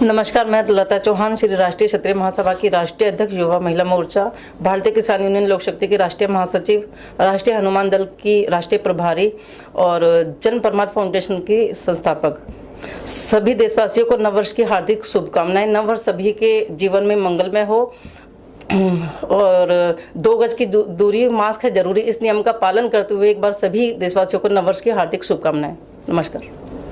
नमस्कार, मैं लता चौहान, श्री राष्ट्रीय क्षत्रिय महासभा की राष्ट्रीय अध्यक्ष, युवा महिला मोर्चा, भारतीय किसान यूनियन लोक शक्ति की राष्ट्रीय महासचिव, राष्ट्रीय हनुमान दल की राष्ट्रीय प्रभारी और जन परमात्मा फाउंडेशन की संस्थापक। सभी देशवासियों को नववर्ष की हार्दिक शुभकामनाएं। नववर्ष सभी के जीवन में मंगलमय हो और 2 गज की दूरी, मास्क है जरूरी, इस नियम का पालन करते हुए एक बार सभी देशवासियों को नववर्ष की हार्दिक शुभकामनाएं। नमस्कार।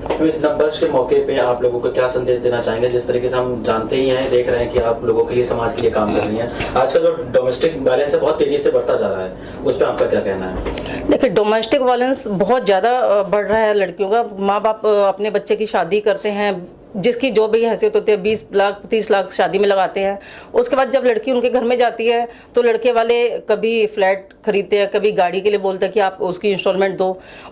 तो इस नववर्ष के मौके पे आप लोगों को क्या संदेश देना चाहेंगे? जिस तरीके से हम जानते ही हैं, देख रहे हैं कि आप लोगों के लिए, समाज के लिए काम कर रही हैं। आजकल जो डोमेस्टिक वायलेंस है बहुत तेजी से बढ़ता जा रहा है, उस पर आपका क्या कहना है? देखिए, डोमेस्टिक वायलेंस बहुत ज़्यादा बढ़ रहा है। लड़कियों का, माँ बाप अपने बच्चे की शादी करते हैं, जिसकी जो भी हैसियत होती है, 20 लाख 30 लाख शादी में लगाते हैं। उसके बाद जब लड़की उनके घर में जाती है तो लड़के वाले कभी फ्लैट खरीदते हैं, कभी गाड़ी के लिए बोलते हैं कि आप उसकी इंस्टॉलमेंट दो,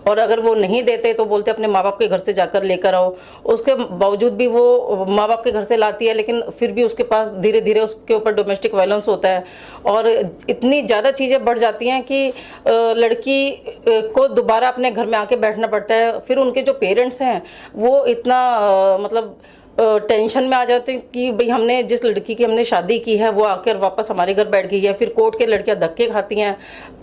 और अगर वो नहीं देते तो बोलते अपने माँ बाप के घर से जाकर लेकर आओ। उसके बावजूद भी वो माँ बाप के घर से लाती है, लेकिन फिर भी उसके पास धीरे धीरे उसके ऊपर डोमेस्टिक वायलेंस होता है और इतनी ज़्यादा चीज़ें बढ़ जाती हैं कि लड़की को दोबारा अपने घर में आके बैठना पड़ता है। फिर उनके जो पेरेंट्स हैं वो इतना मतलब टेंशन में आ जाते हैं कि भाई हमने जिस लड़की की हमने शादी की है वो आकर वापस हमारे घर बैठ गई है। फिर कोर्ट के लड़कियां धक्के खाती हैं,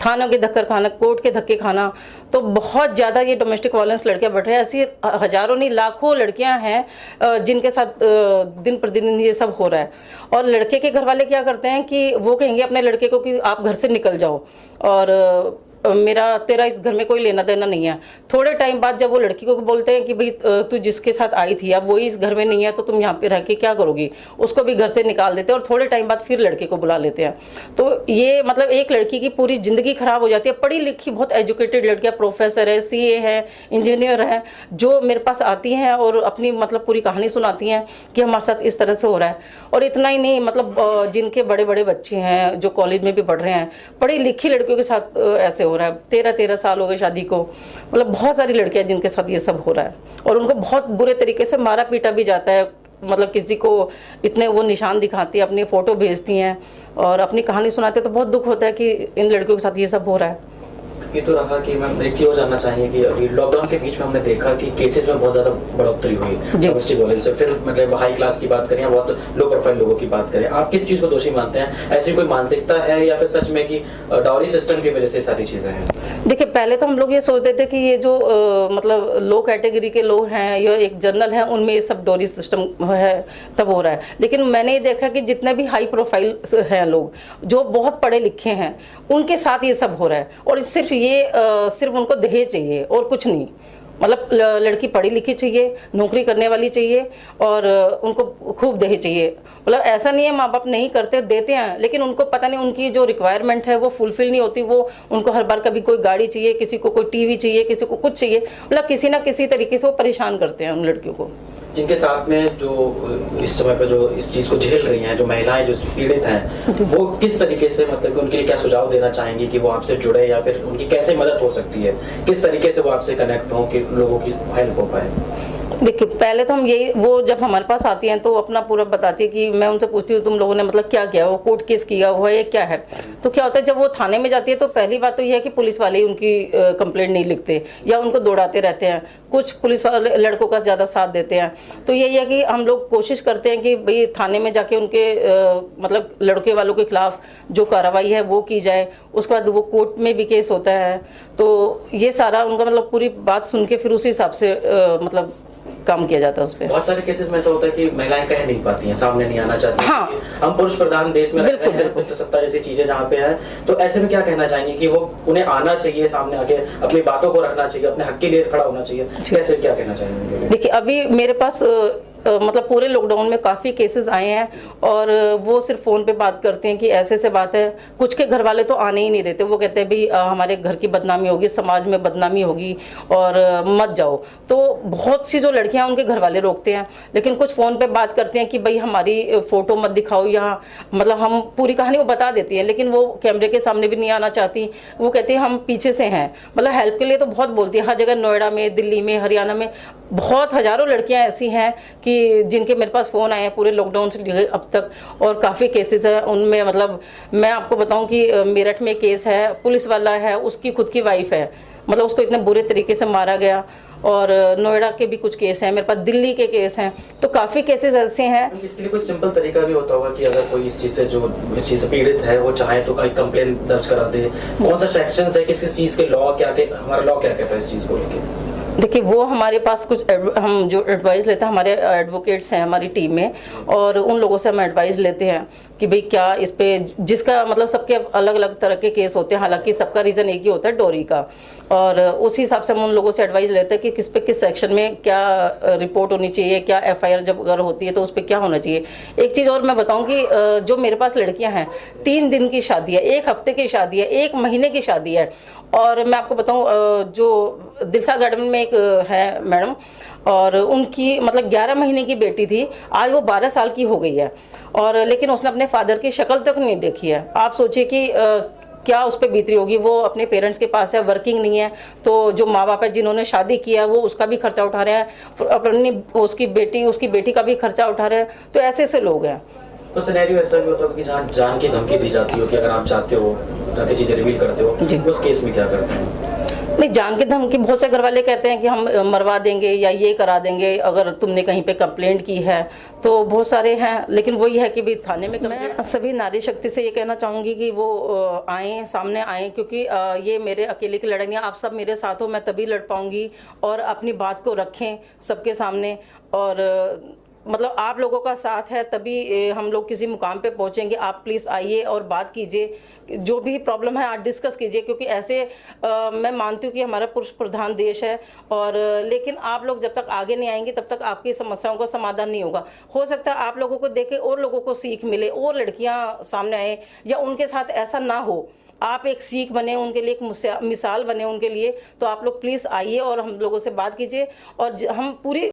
थानों के धक्के खाना, कोर्ट के धक्के खाना। तो बहुत ज़्यादा ये डोमेस्टिक वायलेंस लड़कियां बढ़ रही हैं। ऐसी हजारों नहीं लाखों लड़कियां हैं जिनके साथ दिन प्रतिदिन ये सब हो रहा है। और लड़के के घर वाले क्या करते हैं कि वो कहेंगे अपने लड़के को कि आप घर से निकल जाओ और तेरा इस घर में कोई लेना देना नहीं है। थोड़े टाइम बाद जब वो लड़की को बोलते हैं कि भाई तू जिसके साथ आई थी अब वही इस घर में नहीं है तो तुम यहाँ पे रह के क्या करोगी, उसको भी घर से निकाल देते हैं और थोड़े टाइम बाद फिर लड़के को बुला लेते हैं। तो ये मतलब एक लड़की की पूरी ज़िंदगी खराब हो जाती है। पढ़ी लिखी बहुत एजुकेटेड लड़कियाँ, प्रोफेसर है, CA है, इंजीनियर है, जो मेरे पास आती हैं और अपनी मतलब पूरी कहानी सुनाती हैं कि हमारे साथ इस तरह से हो रहा है। और इतना ही नहीं, मतलब जिनके बड़े बड़े बच्चे हैं जो कॉलेज में भी पढ़ रहे हैं, पढ़ी लिखी लड़कियों के साथ ऐसे हो रहा है। 13 साल हो गए शादी को। मतलब बहुत सारी लड़कियां जिनके साथ ये सब हो रहा है और उनको बहुत बुरे तरीके से मारा पीटा भी जाता है। मतलब किसी को इतने वो निशान दिखाती है, अपनी फ़ोटो भेजती हैं और अपनी कहानी सुनाते हैं। तो बहुत दुख होता है कि इन लड़कियों के साथ ये सब हो रहा है। ये तो रहा कि मैम एक चीज़ और जानना चाहिए कि अभी लॉकडाउन के बीच में हमने देखा कि केसेस में बहुत ज़्यादा बढ़ोतरी हुई डोमेस्टिक वायलेंस से। फिर मतलब हाई क्लास की बात करें या बहुत लो प्रोफाइल लोगों की बात करें, आप किस चीज़ को दोषी मानते हैं? ऐसी कोई मानसिकता है या फिर सच में कि डाउरी सिस्टम की वजह से सारी चीज़ें हैं? देखिए, पहले तो हम लोग ये सोचते थे कि ये जो मतलब लो कैटेगरी के लोग हैं, ये एक जनरल हैं, उनमें ये सब डोरी सिस्टम है तब हो रहा है। लेकिन मैंने ये देखा कि जितने भी हाई प्रोफाइल हैं लोग जो बहुत पढ़े लिखे हैं, उनके साथ ये सब हो रहा है। और सिर्फ उनको दहेज चाहिए और कुछ नहीं। मतलब लड़की पढ़ी लिखी चाहिए, नौकरी करने वाली चाहिए और उनको खूब दहेज चाहिए। मतलब ऐसा नहीं है माँ बाप नहीं करते, देते हैं, लेकिन उनको पता नहीं उनकी जो रिक्वायरमेंट है वो फुलफिल नहीं होती। वो उनको हर बार कभी कोई गाड़ी चाहिए, किसी को कोई टीवी चाहिए, किसी को कुछ चाहिए। मतलब किसी ना किसी तरीके से वो परेशान करते हैं उन लड़कियों को। जिनके साथ में जो इस समय पर जो इस चीज़ को झेल रही हैं, जो महिलाएं जो पीड़ित हैं, वो किस तरीके से, मतलब कि उनके लिए क्या सुझाव देना चाहेंगी कि वो आपसे जुड़े या फिर उनकी कैसे मदद हो सकती है? किस तरीके से वो आपसे कनेक्ट हों कि लोगों की हेल्प हो पाए? देखिए, पहले तो हम वो जब हमारे पास आती हैं तो अपना पूरा बताती है कि मैं उनसे पूछती हूँ तुम लोगों ने मतलब क्या किया, वो कोर्ट केस किया हुआ है, ये क्या है। तो क्या होता है, जब वो थाने में जाती है तो पहली बात तो ये है कि पुलिस वाले ही उनकी कंप्लेंट नहीं लिखते या उनको दौड़ाते रहते हैं। कुछ पुलिस वाले लड़कों का ज़्यादा साथ देते हैं। तो यही है कि हम लोग कोशिश करते हैं कि भाई थाने में जाके उनके मतलब लड़के वालों के खिलाफ जो कार्रवाई है वो की जाए। उसके बाद वो कोर्ट में भी केस होता है। तो ये सारा उनका मतलब पूरी बात सुन के फिर उसी हिसाब से मतलब काम किया जाता है उस पर। बहुत सारे केसेस में ऐसा होता है कि महिलाएं कह नहीं पाती हैं, सामने नहीं आना चाहती। हाँ। हम पुरुष प्रधान देश में रहते हैं, पुत्र सत्ता जैसी चीजें जहाँ पे है, तो ऐसे में क्या कहना चाहेंगे कि वो उन्हें आना चाहिए, सामने आके अपनी बातों को रखना चाहिए, अपने हक के लिए खड़ा होना चाहिए? कैसे क्या कहना चाहेंगे? देखिए, अभी मेरे पास मतलब पूरे लॉकडाउन में काफ़ी केसेस आए हैं और वो सिर्फ फ़ोन पे बात करते हैं कि ऐसे से बात है। कुछ के घर वाले तो आने ही नहीं देते। वो कहते हैं भाई हमारे घर की बदनामी होगी, समाज में बदनामी होगी और मत जाओ। तो बहुत सी जो लड़कियां उनके घर वाले रोकते हैं, लेकिन कुछ फ़ोन पे बात करते हैं कि भाई हमारी फ़ोटो मत दिखाओ, या मतलब हम पूरी कहानी वो बता देती हैं, लेकिन वो कैमरे के सामने भी नहीं आना चाहती। वो कहती है हम पीछे से हैं। मतलब हेल्प के लिए तो बहुत बोलती है, हर जगह, नोएडा में, दिल्ली में, हरियाणा में बहुत हज़ारों लड़कियाँ ऐसी हैं कि कि जिनके मेरे पास फ़ोन आए हैं पूरे लॉकडाउन से लेकर अब तक, और काफ़ी केसेस हैं उनमें। मतलब मैं आपको बताऊं कि मेरठ में केस है, पुलिस वाला है, उसकी खुद की वाइफ है, मतलब उसको इतने बुरे तरीके से मारा गया। और नोएडा के भी कुछ केस हैं मेरे पास, दिल्ली के केस हैं, तो काफ़ी केसेस ऐसे हैं। इसके लिए कोई सिंपल तरीका भी होता होगा कि अगर कोई इस चीज से पीड़ित है, वो चाहे तो कोई कंप्लेन दर्ज करा दे, कौन सा सेक्शन है, किस चीज के लॉ हमारा लॉ क्या कहता है इस चीज को लेकर? देखिए, वो हमारे पास कुछ हम जो एडवाइस लेते हैं, हमारे एडवोकेट्स हैं हमारी टीम में, और उन लोगों से हम एडवाइस लेते हैं कि भाई क्या इस पे, जिसका मतलब सबके अलग अलग तरह के केस होते हैं, हालांकि सबका रीज़न एक ही होता है, डोरी का, और उस हिसाब से हम उन लोगों से एडवाइस लेते हैं कि किस पे किस सेक्शन में क्या रिपोर्ट होनी चाहिए, क्या एफआईआर जब अगर होती है तो उस पर क्या होना चाहिए। एक चीज़ और मैं बताऊँ कि जो मेरे पास लड़कियाँ हैं, 3 दिन की शादी है, 1 हफ्ते की शादी है, 1 महीने की शादी है। और मैं आपको बताऊं, जो दिलसा गार्डन में एक है मैडम, और उनकी मतलब 11 महीने की बेटी थी, आज वो 12 साल की हो गई है, और लेकिन उसने अपने फादर की शक्ल तक नहीं देखी है। आप सोचिए कि क्या उस पर बीत रही होगी। वो अपने पेरेंट्स के पास है, वर्किंग नहीं है, तो जो माँ बाप है जिन्होंने शादी किया वो उसका भी खर्चा उठा रहे हैं, अपनी उसकी बेटी का भी खर्चा उठा रहे हैं। तो ऐसे ऐसे लोग हैं। कुछ सिनेरियो ऐसा भी होता है कि जहाँ जान की धमकी दी जाती हो कि अगर आप चाहते हो ताकि चीजें रिवील करते हो, उस केस में क्या करते हैं? नहीं, जान की धमकी बहुत से घर वाले कहते हैं कि हम मरवा देंगे या ये करा देंगे अगर तुमने कहीं पे कंप्लेंट की है, तो बहुत सारे हैं। लेकिन वही है कि भी थाने में मैं सभी नारी शक्ति से ये कहना चाहूँगी कि वो आएँ, सामने आएँ, क्योंकि ये मेरे अकेले की लड़ाई नहीं है, आप सब मेरे साथ हो, मैं तभी लड़ पाऊँगी। और अपनी बात को रखें सबके सामने, और मतलब आप लोगों का साथ है तभी हम लोग किसी मुकाम पे पहुंचेंगे। आप प्लीज़ आइए और बात कीजिए, जो भी प्रॉब्लम है आप डिस्कस कीजिए, क्योंकि ऐसे मैं मानती हूँ कि हमारा पुरुष प्रधान देश है, और लेकिन आप लोग जब तक आगे नहीं आएंगे तब तक आपकी समस्याओं का समाधान नहीं होगा। हो सकता है आप लोगों को देख के और लोगों को सीख मिले, और लड़कियाँ सामने आए, या उनके साथ ऐसा ना हो, आप एक सीख बने उनके लिए, एक मिसाल बने उनके लिए। तो आप लोग प्लीज़ आइए और हम लोगों से बात कीजिए, और हम पूरी